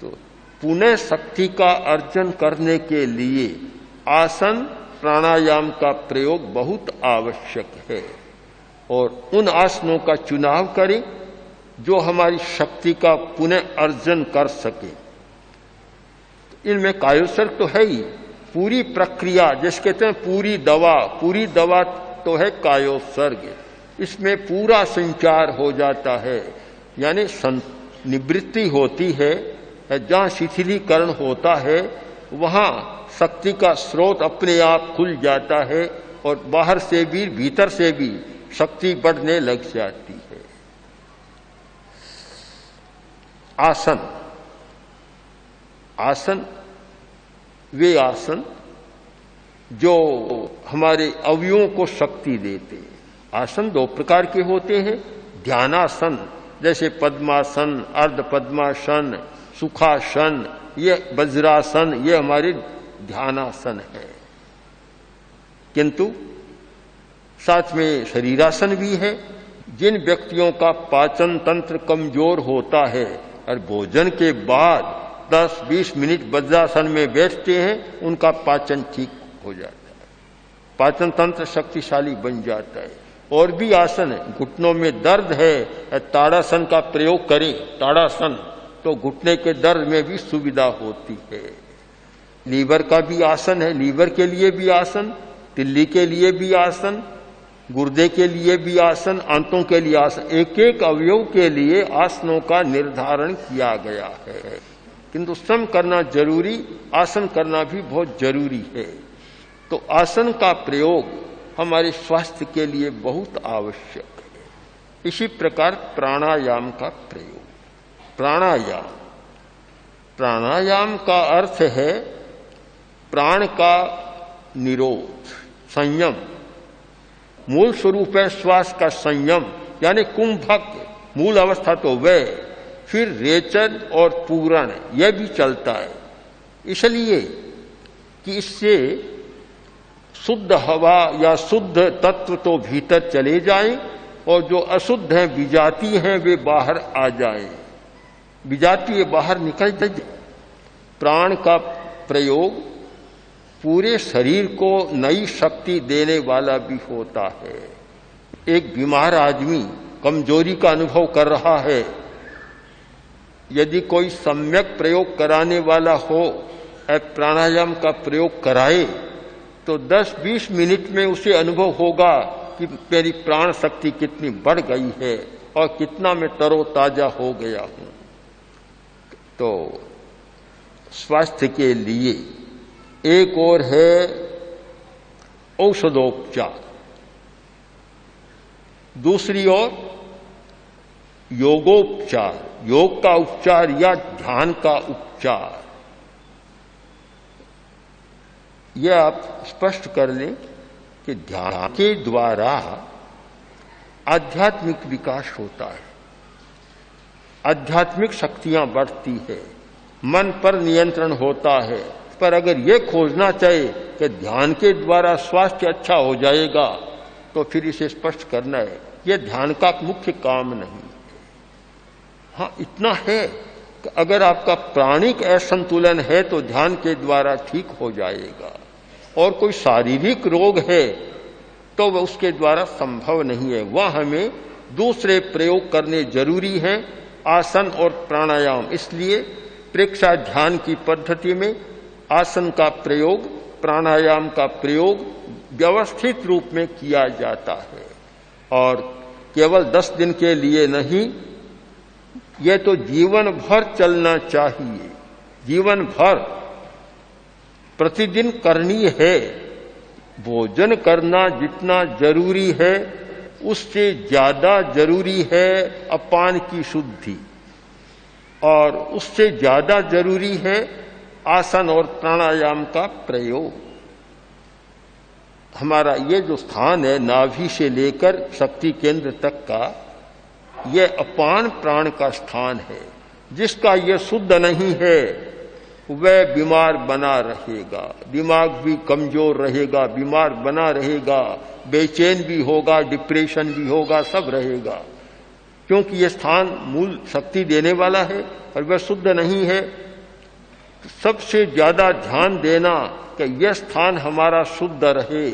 तो पुनः शक्ति का अर्जन करने के लिए आसन प्राणायाम का प्रयोग बहुत आवश्यक है और उन आसनों का चुनाव करें जो हमारी शक्ति का पुनः अर्जन कर सके। इनमें कायोत्सर्ग तो है ही, पूरी प्रक्रिया जिस कहते हैं पूरी दवा तो है कायोत्सर्ग। इसमें पूरा संचार हो जाता है, यानी निवृत्ति होती है। जहां शिथिलीकरण होता है वहां शक्ति का स्रोत अपने आप खुल जाता है और बाहर से भी भीतर से भी शक्ति बढ़ने लग जाती है। आसन वे आसन जो हमारे अवयवों को शक्ति देते हैं। आसन दो प्रकार के होते हैं। ध्यानासन जैसे पद्मासन, अर्ध पद्मासन, सुखासन, ये वज्रासन, ये हमारे ध्यानासन है। किंतु साथ में शरीरासन भी है। जिन व्यक्तियों का पाचन तंत्र कमजोर होता है और भोजन के बाद 10-20 मिनट वज्रासन में बैठते हैं, उनका पाचन ठीक हो जाता है, पाचन तंत्र शक्तिशाली बन जाता है। और भी आसन है, घुटनों में दर्द है, ताड़ासन का प्रयोग करें, ताड़ासन, तो घुटने के दर्द में भी सुविधा होती है। लीवर का भी आसन है, लीवर के लिए भी आसन, तिल्ली के लिए भी आसन, गुर्दे के लिए भी आसन, आंतों के लिए आसन। एक एक अवयव के लिए आसनों का निर्धारण किया गया है। किंतु श्रम करना जरूरी, आसन करना भी बहुत जरूरी है। तो आसन का प्रयोग हमारे स्वास्थ्य के लिए बहुत आवश्यक है। इसी प्रकार प्राणायाम का प्रयोग। प्राणायाम का अर्थ है प्राण का निरोध, संयम। मूल स्वरूप है श्वास का संयम, यानी कुंभक, मूल अवस्था तो वह, फिर रेचन और पूरण, यह भी चलता है। इसलिए कि इससे शुद्ध हवा या शुद्ध तत्व तो भीतर चले जाएं और जो अशुद्ध हैं, विजाती हैं, वे बाहर आ जाएं, विजाती बाहर निकल जाए। प्राण का प्रयोग पूरे शरीर को नई शक्ति देने वाला भी होता है। एक बीमार आदमी कमजोरी का अनुभव कर रहा है, यदि कोई सम्यक प्रयोग कराने वाला हो, प्राणायाम का प्रयोग कराए, तो 10-20 मिनट में उसे अनुभव होगा कि मेरी प्राण शक्ति कितनी बढ़ गई है और कितना मैं तरोताजा हो गया हूं। तो स्वास्थ्य के लिए एक और है औषधोपचार, दूसरी ओर योगोपचार, योग का उपचार या ध्यान का उपचार। यह आप स्पष्ट कर लें कि ध्यान के द्वारा आध्यात्मिक विकास होता है, आध्यात्मिक शक्तियां बढ़ती है, मन पर नियंत्रण होता है। पर अगर यह खोजना चाहे कि ध्यान के द्वारा स्वास्थ्य अच्छा हो जाएगा, तो फिर इसे स्पष्ट करना है, यह ध्यान का मुख्य काम नहीं। हाँ, इतना है कि अगर आपका प्राणिक असंतुलन है तो ध्यान के द्वारा ठीक हो जाएगा, और कोई शारीरिक रोग है तो वह उसके द्वारा संभव नहीं है। वह हमें दूसरे प्रयोग करने जरूरी हैं, आसन और प्राणायाम। इसलिए प्रेक्षा ध्यान की पद्धति में आसन का प्रयोग, प्राणायाम का प्रयोग व्यवस्थित रूप में किया जाता है, और केवल 10 दिन के लिए नहीं, यह तो जीवन भर चलना चाहिए। जीवन भर प्रतिदिन करनी है। भोजन करना जितना जरूरी है, उससे ज्यादा जरूरी है अपान की शुद्धि, और उससे ज्यादा जरूरी है आसन और प्राणायाम का प्रयोग। हमारा ये जो स्थान है, नाभि से लेकर शक्ति केंद्र तक का, यह अपान प्राण का स्थान है। जिसका यह शुद्ध नहीं है वह बीमार बना रहेगा, दिमाग भी कमजोर रहेगा, बीमार बना रहेगा, बेचैन भी होगा, डिप्रेशन भी होगा, सब रहेगा। क्योंकि यह स्थान मूल शक्ति देने वाला है और वह शुद्ध नहीं है, सबसे ज्यादा ध्यान देना कि यह स्थान हमारा शुद्ध रहे,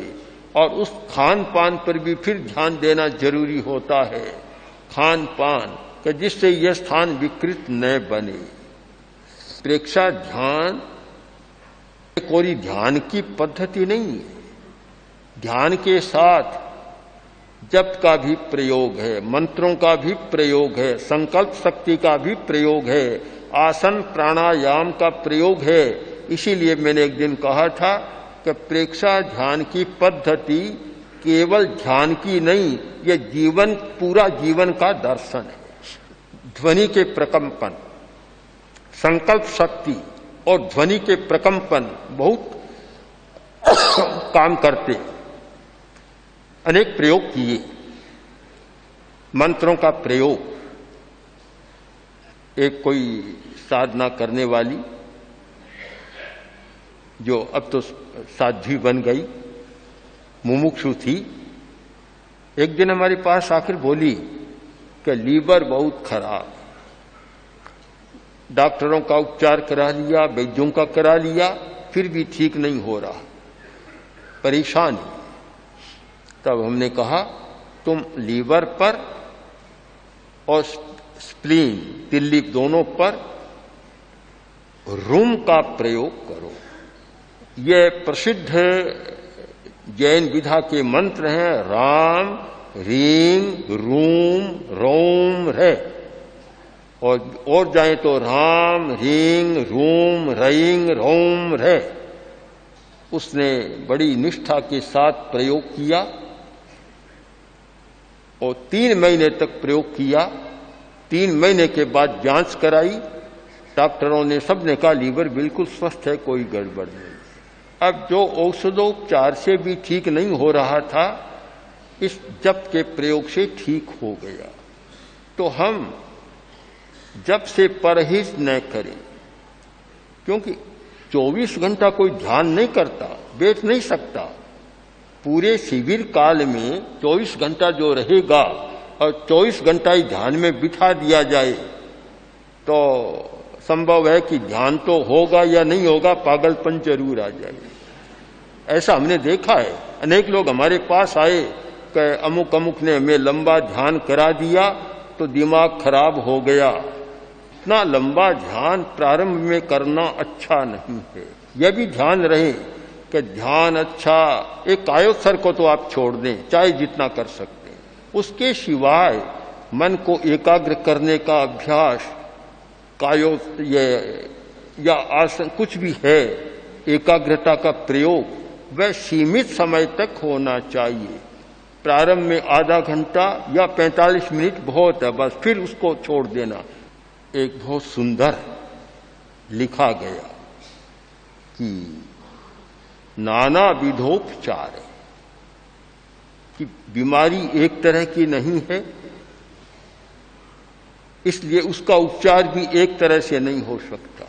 और उस खान पान पर भी फिर ध्यान देना जरूरी होता है। खान पान कि जिससे यह स्थान विकृत न बने। प्रेक्षा ध्यान कोई ध्यान की पद्धति नहीं है। ध्यान के साथ जप का भी प्रयोग है, मंत्रों का भी प्रयोग है, संकल्प शक्ति का भी प्रयोग है, आसन प्राणायाम का प्रयोग है। इसीलिए मैंने एक दिन कहा था कि प्रेक्षा ध्यान की पद्धति केवल ध्यान की नहीं, यह जीवन, पूरा जीवन का दर्शन है। ध्वनि के प्रकंपन, संकल्प शक्ति और ध्वनि के प्रकंपन बहुत काम करते। अनेक प्रयोग किए, मंत्रों का प्रयोग। एक कोई साधना करने वाली जो अब तो साध्वी बन गई, मुमुक्षु थी, एक दिन हमारे पास आकर बोली कि लीवर बहुत खराब, डॉक्टरों का उपचार करा लिया, वैद्यों का करा लिया, फिर भी ठीक नहीं हो रहा, परेशानी। तब हमने कहा तुम लीवर पर और स्प्लीन, तिल्ली दोनों पर रूम का प्रयोग करो। ये प्रसिद्ध जैन विधा के मंत्र हैं, राम रींग रूम रोम रे, और जाए तो राम रींग रूम रईंग रोम रे। उसने बड़ी निष्ठा के साथ प्रयोग किया और 3 महीने तक प्रयोग किया। 3 महीने के बाद जांच कराई, डॉक्टरों ने सबने कहा लीवर बिल्कुल स्वस्थ है, कोई गड़बड़ नहीं। अब जो औषधोपचार से भी ठीक नहीं हो रहा था, इस जप के प्रयोग से ठीक हो गया। तो हम जप से परहेज न करें, क्योंकि 24 घंटा कोई ध्यान नहीं करता, बैठ नहीं सकता। पूरे शिविर काल में 24 घंटा जो रहेगा और 24 घंटा ही ध्यान में बिठा दिया जाए तो संभव है कि ध्यान तो होगा या नहीं होगा, पागलपन जरूर आ जाए। ऐसा हमने देखा है। अनेक लोग हमारे पास आए कि अमुक अमुक ने हमें लंबा ध्यान करा दिया तो दिमाग खराब हो गया। इतना लंबा ध्यान प्रारंभ में करना अच्छा नहीं है। यह भी ध्यान रहे कि ध्यान अच्छा, एक कायोत्सर को तो आप छोड़ दें, चाहे जितना कर सकते हैं। उसके सिवाय मन को एकाग्र करने का अभ्यास, या आसन कुछ भी है, एकाग्रता का प्रयोग वह सीमित समय तक होना चाहिए। प्रारंभ में आधा घंटा या 45 मिनट बहुत है, बस, फिर उसको छोड़ देना। एक बहुत सुंदर लिखा गया कि नाना विधोपचार है, कि बीमारी एक तरह की नहीं है, इसलिए उसका उपचार भी एक तरह से नहीं हो सकता।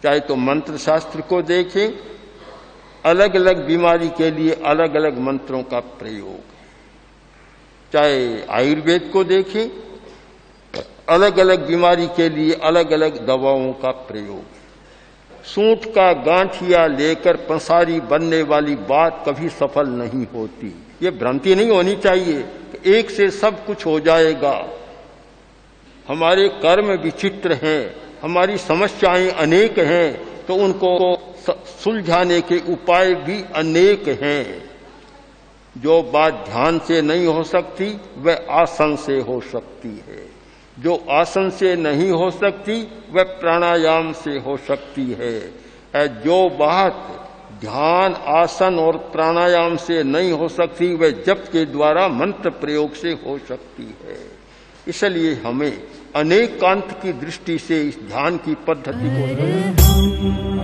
चाहे तो मंत्र शास्त्र को देखें, अलग अलग बीमारी के लिए अलग अलग मंत्रों का प्रयोग है। चाहे आयुर्वेद को देखें, अलग अलग बीमारी के लिए अलग अलग दवाओं का प्रयोग है। सूंठ का गांठिया लेकर पंसारी बनने वाली बात कभी सफल नहीं होती। ये भ्रांति नहीं होनी चाहिए कि एक से सब कुछ हो जाएगा। हमारे कर्म विचित्र हैं, हमारी समस्याएं अनेक हैं, तो उनको सुलझाने के उपाय भी अनेक हैं। जो बात ध्यान से नहीं हो सकती वह आसन से हो सकती है, जो आसन से नहीं हो सकती वह प्राणायाम से हो सकती है। जो बात ध्यान, आसन और प्राणायाम से नहीं हो सकती वह जप के द्वारा मंत्र प्रयोग से हो सकती है। इसलिए हमें अनेकांत की दृष्टि से इस ध्यान की पद्धति को